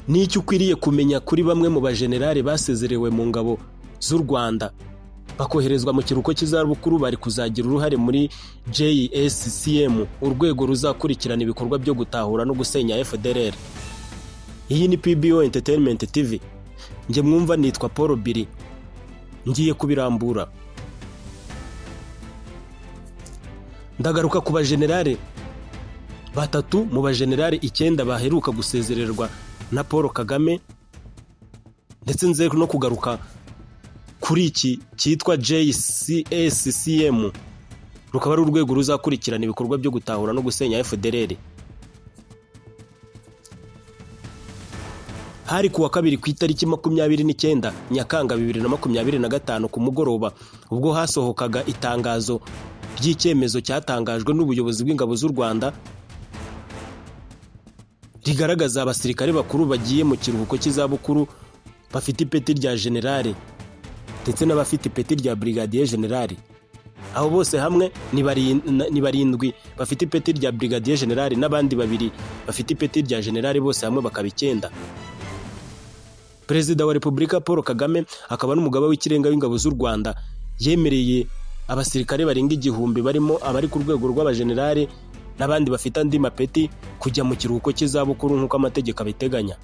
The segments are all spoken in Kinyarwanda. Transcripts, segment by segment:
N'icyo ukwiriye kumenya kuri bamwe mu bajenerali basezerewe mu ngabo z'u Rwanda bakoherezwa mu kiruhuko cy'izabukuru bari kuzagira uruhare muri JSCM, urwego ruzakurikirana ibikorwa byo gutahura no gusenya FDLR. Iyi ni PBO Entertainment TV. Nge mwumva nitwa Paul Biri. Ngiye kubirambura. Ndagaruka ku bajenerali batatu mu bajenerali 9 baheruka gusezererwa na Paul Kagame, ndetse nze no kugaruka kuri iki cyitwa JSCM, rukaba ari urwego ruzakurikirana ibikorwa byo gutahura no gusenya FDLR. Hari kuwa kabiri ku itariki 29 Nyakanga 2025 ku mugoroba, ubwo hasohokaga itangazo ry'icyemezo cyatangajwe n'ubuyobozi bw'ingabo z'u Rwanda rigaragaza abasirikare bakuru bagiye mu kiruhuko cy'izabukuru bafite ipeti rya generale ndetse n'abafite ipeti rya brigadier generale. Abo bose hamwe ni 7 bafite ipeti rya brigadier generale n'abandi 2 bafite ipeti rya generale, bose hamwe bakaba 9. Perezida wa Repubulika Paul Kagame akaba n'umugaba w'ikirenga w'ingabo z'u Rwanda yemereye abasirikare barenga 1000 barimo abari ku rwego rw'abajenerali n'abandi bafite andi mapeti kujya mu kiruhuko cy'izabukuru nk'uko amategeko abiteganya.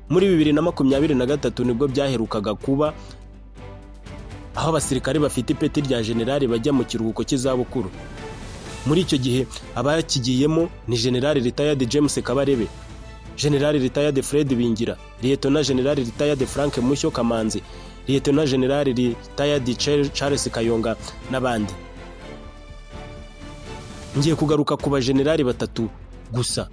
Muri 2023 nibwo byaherukaga kuba aho abasirikare bafite ipeti rya generali bajya mu kiruhuko cy'izabukuru. Muri icyo gihe abakigiyemo ni General Retired James Kabarebe, General Retired Fred Bingira, Lieutenant General Retired Frank Mushyo Kamanzi, Lieutenant General Retired Charles Kayonga n'abandi. Ngiye kugaruka ku bajenerali batatu gusa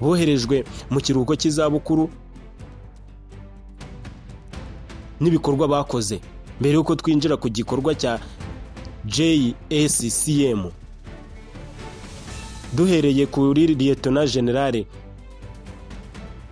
boherejwe mu kiruhuko cy'izabukuru n'ibikorwa bakoze mbere yuko twinjira ku gikorwa cya JSCM. Duhereye kuri Lieutenant General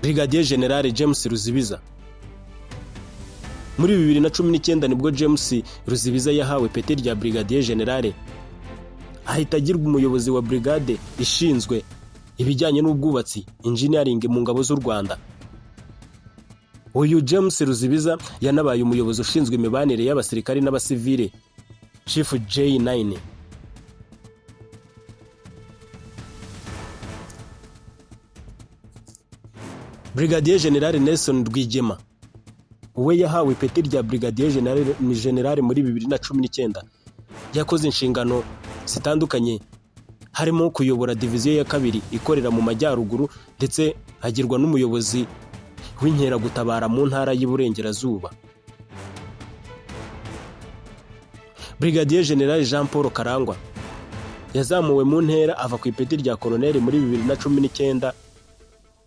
Brigadier General James Ruzibiza. Muri 2019 nibwo James Ruzibiza yahawe peti rya Brigadier General, ahita agirwa umuyobozi wa brigade ishinzwe ibijyanye n'ubwubatsi engineering mu ngabo z'u Rwanda. Uyu James Ruzibiza yanabaye umuyobozi ushinzwe imibanire y'abasirikari n'abasivile, Chief J9. Brigadier General Nelson Rwigema we yahawe peti rya Brigadier General muri 2019. Yakoze inshingano zitandukanye harimo kuyobora diviziyo ya 2 ikorera mu majyaruguru, ndetse agirwa n'umuyobozi w'inkeragutabara mu ntara y'Iburengerazuba. Brigadier General Jean Paul Karangwa yazamuwe mu ntera ava ku ipeti rya Colonel muri 2019,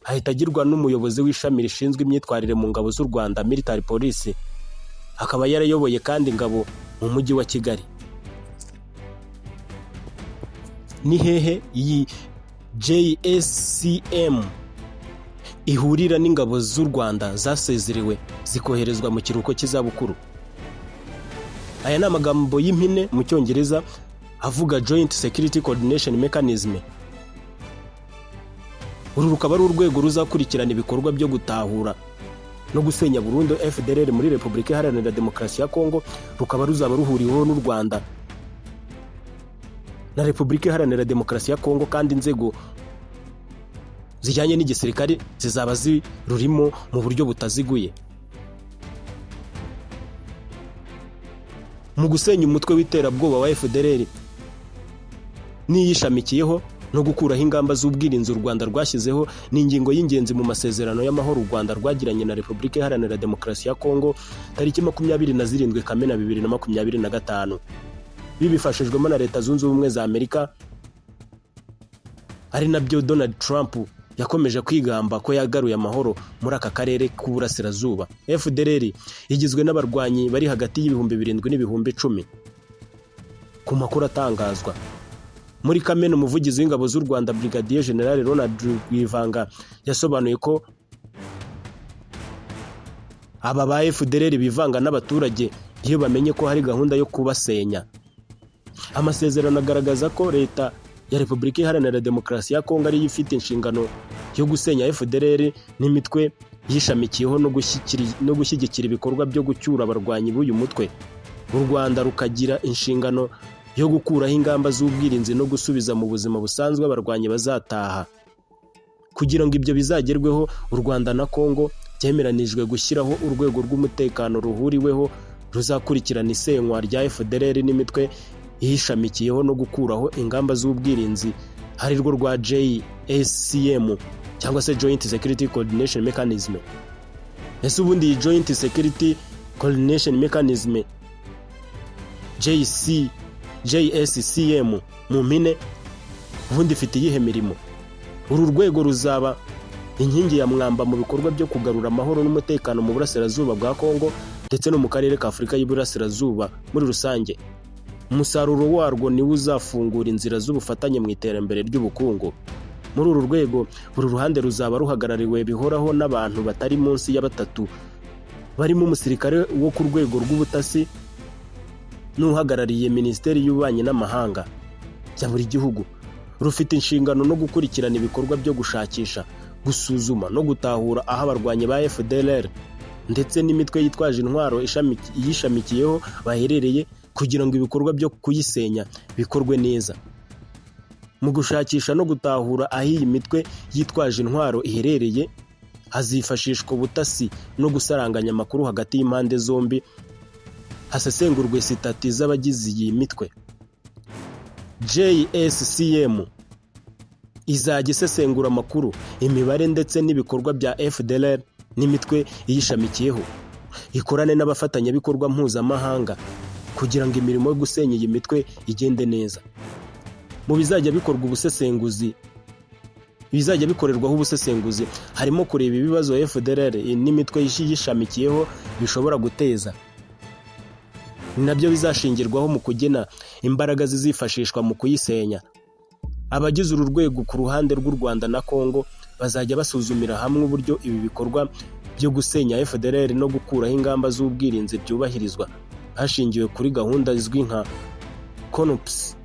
ahita agirwa n'umuyobozi w'ishami rishinzwe imyitwarire mu ngabo z'u Rwanda, Military Police. Akaba yarayoboye kandi ingabo mu mujyi wa Kigali. Ni hehe iyi JSCM ihurira n'ingabo z'u Rwanda zasezerewe zikoherezwa mu kiruhuko cy'izabukuru? Aya ni amagambo y'impine mu Cyongereza avuga Joint Security Coordination Mechanism. Uru rukaba ari urwego ruzakurikirana ibikorwa byo gutahura no gusenya burundu FDLR muri Repubulika Iharanira Demokarasi ya Kongo. Rukaba ruzaba ruhuriweho n'u Rwanda na Repubulika Iharanira Demokarasi ya Kongo, kandi inzego zijyanye n'igisirikare zizaba zirurimo mu buryo butaziguye. Mu gusenya umutwe w'iterabwoba wa FDLR niyishamikiyeho no gukuraho ingamba z'ubwirinzi u Rwanda rwashyizeho, ni ingingo y'ingenzi mu masezerano y'amahoro u Rwanda rwagiranye na Repubulika Iharanira Demokarasi ya Kongo tariki 27 Kamena 2025. Bibifashijwemo na Leta Zunze Ubumwe za Amerika, ari nabyo Donald Trump yakomeje kwigamba ko yagaruye amahoro muri aka karere k'uburasirazuba. FDLR igizwe n'abarwanyi bari hagati y'ibihumbi 7 n'ibihumbi 10 ku makuru atangazwa. Muri Kamena, umuvugizi w'ingabo z'u Rwanda Brigadier General Ronald Rwivanga yasobanuye ko aba ba FDLR bivanga n'abaturage iyo bamenye ko hari gahunda yo kubasenya. Amasezerano agaragaza ko leta ya Repubulika Iharanira Demokarasi ya Kongo ariyo ifite inshingano yo gusenya FDLR n'imitwe yishamikiyeho no gushyigikira ibikorwa byo gucyura abarwanyi b'uyu mutwe. U Rwanda rukagira inshingano yo gukuraho ingamba z'ubwirinzi no gusubiza mu buzima busanzwe abarwanyi bazataha. Kugira ngo ibyo bizagerweho, u Rwanda na Kongo byemeranijwe gushyiraho urwego rw'umutekano ruhuriweho ruzakurikirana isenywa rya FDLR n'imitwe yishamikiyeho no gukuraho ingamba z'ubwirinzi, hari rwo rwa JSCM cyangwa se Joint Security Coordination Mechanism. Ese ubundi iyi Joint Security Coordination Mechanism JSCM mu mpine ubundi ifite iyihe mirimo? Uru rwego ruzaba inkingi ya mwamba mu bikorwa byo kugarura amahoro n'umutekano mu burasirazuba bwa Kongo ndetse no mu karere ka Afurika y'Iburasirazuba muri rusange. Umusaruro warwo niwo uzafungura inzira z'ubufatanye mu iterambere ry'ubukungu. Muri uru rwego buri ruhande ruzaba ruhagarariwe bihoraho n'abantu batari munsi ya 3, barimo umusirikare wo ku rwego rw'ubutasi n'uhagarariye Minisiteri y'Ububanyi n'Amahanga ya buri gihugu. Rufite inshingano no gukurikirana ibikorwa byo gushakisha, gusuzuma no gutahura aho abarwanyi ba FDLR ndetse n'imitwe yitwaje intwaro yishamikiyeho baherereye, kugira ngo ibikorwa byo kuyisenya bikorwe neza. Mu gushakisha no gutahura aho iyi mitwe yitwaje intwaro iherereye, hazifashishwa ubutasi no gusaranganya amakuru hagati y'impande zombi, hasesengurwe sitati z'abagize iyi mitwe. JSCM izajya isesengura amakuru, imibare ndetse n'ibikorwa bya FDLR n'imitwe iyishamikiyeho, ikorane n'abafatanyabikorwa mpuzamahanga kugira ngo imirimo yo gusenya iyi mitwe igende neza. Mu bizajya bikorerwaho ubusesenguzi harimo kureba ibibazo FDLR n'imitwe yishamikiyeho bishobora guteza. Ni nabyo bizashingirwaho mu kugena imbaraga zizifashishwa mu kuyisenya. Abagize uru rwego ku ruhande rw'u Rwanda na Kongo bazajya basuzumira hamwe uburyo ibi bikorwa byo gusenya FDLR no gukuraho ingamba z'ubwirinzi byubahirizwa, hashingiwe kuri gahunda izwi nka CONUPS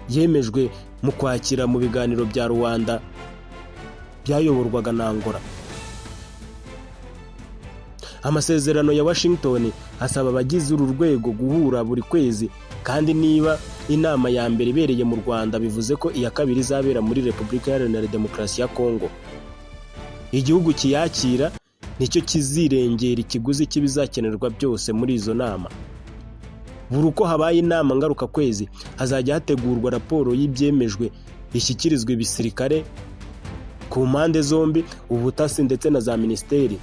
yemejwe mu Kwakira mu biganiro bya Rwanda byayoborwaga na Angola. Amasezerano ya Washington asaba abagize uru rwego guhura buri kwezi, kandi niba inama ya mbere ibereye mu Rwanda bivuze ko iya kabiri izabera muri Repubulika Iharanira Demokarasi ya Kongo. Igihugu kiyakira nicyo kizirengera ikiguzi cy'ibizakenerwa byose muri izo nama. Buri uko habaye inama ngaruka kwezi hazajya hategurwa raporo y'ibyemejwe ishyikirizwa ibisirikare ku mpande zombi, ubutasi ndetse na za minisiteri.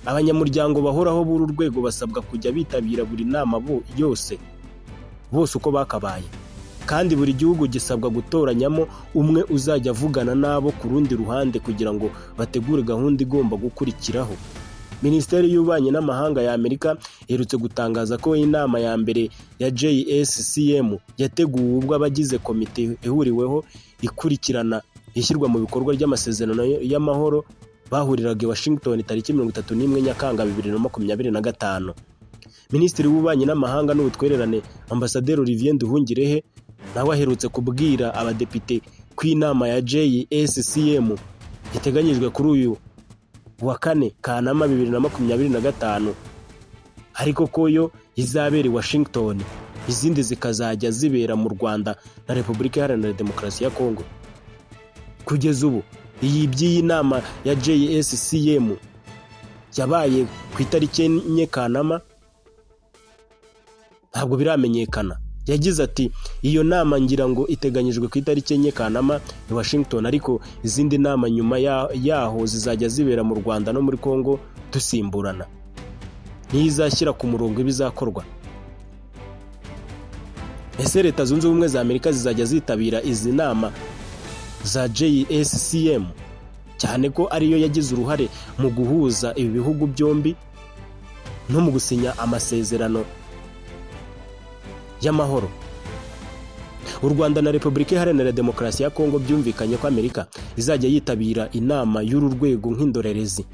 Abanyamuryango bahoraho b'uru rwego basabwa kujya bitabira buri nama bose uko bakabaye, kandi buri gihugu gisabwa gutoranyamo umwe uzajya avugana nabo ku rundi ruhande kugira ngo bategure gahunda igomba gukurikiraho. Minisiteri y'Ububanyi n'Amahanga ya Amerika iherutse gutangaza ko inama ya mbere ya JSCM yateguwe ubwo abagize komite ihuriweho ikurikirana ishyirwa mu bikorwa ry'amasezerano y'amahoro bahuriraga i Washington tariki 31 Nyakanga 2025. Minisitiri w'Ububanyi n'Amahanga n'Ubutwererane Ambasaderi Olivier Nduhungirehe nawe aherutse kubwira abadepite ko inama ya JSCM iteganyijwe kuri uyu wa 4 Kanama 2025, ariko ko yo izabera i Washington, izindi zikazajya zibera mu Rwanda na Repubulika Iharanira Demokarasi ya Kongo. Kugeza ubu iyi nama ya JSCM yabaye ku itariki 4 Kanama ntabwo biramenyekana. Yagize ati iyo nama ngira ngo iteganyijwe ku itariki 4 Kanama i Washington, ariko izindi nama nyuma yaho zizajya zibera mu Rwanda no muri Kongo dusimburana. Ntizashyira ku murongo ibizakorwa. Ese Leta Zunze Ubumwe za Amerika zizajya zitabira izi nama za JSCM, cyane ko ariyo yagize uruhare mu guhuza ibi bihugu byombi no mu gusinya amasezerano y'amahoro. U Rwanda na Repubulika Iharanira Demokarasi ya Kongo byumvikanye ko Amerika izajya yitabira inama y'uru rwego nk'indorerezi,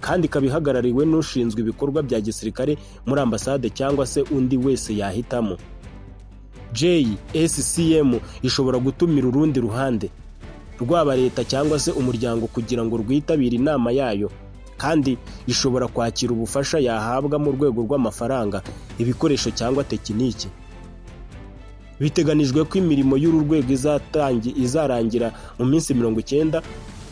kandi kabihagarariwe n'ushinzwe ibikorwa bya gisirikare muri ambasade cyangwa se undi wese yahitamo. JSCM ishobora gutumira urundi ruhande rwaba leta cyangwa se umuryango kugira ngo rwitabire inama yayo, kandi ishobora kwakira ubufasha yahabwa mu rwego rw'amafaranga, ibikoresho cyangwa tekiniki. Biteganijwe ko imirimo y'uru rwego izarangira mu minsi 90,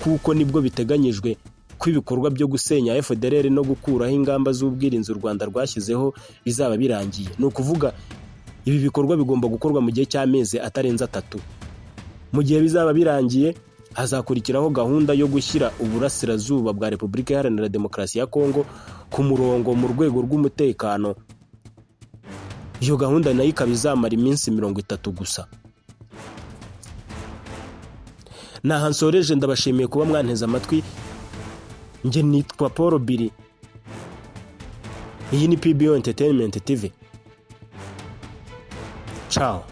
kuko nibwo biteganyijwe ko ibikorwa byo gusenya FDLR no gukuraho ingamba z'ubwirinzi u Rwanda rwashyizeho bizaba birangiye. Ni ukuvuga ibi bikorwa bigomba gukorwa mu gihe cy'amezi atarenze 3. Mu gihe bizaba birangiye, hazakurikiraho gahunda yo gushyira uburasirazuba bwa Repubulika Iharanira Demokarasi ya Kongo ku murongo mu rwego rw'umutekano. Iyo gahunda nayo ikaba izamara iminsi 30 gusa. Naha nsoreje, ndabashimiye kuba mwanteze amatwi. Njye nitwa Paul Billy. Iyi ni PBO Entertainment TV. Ciao.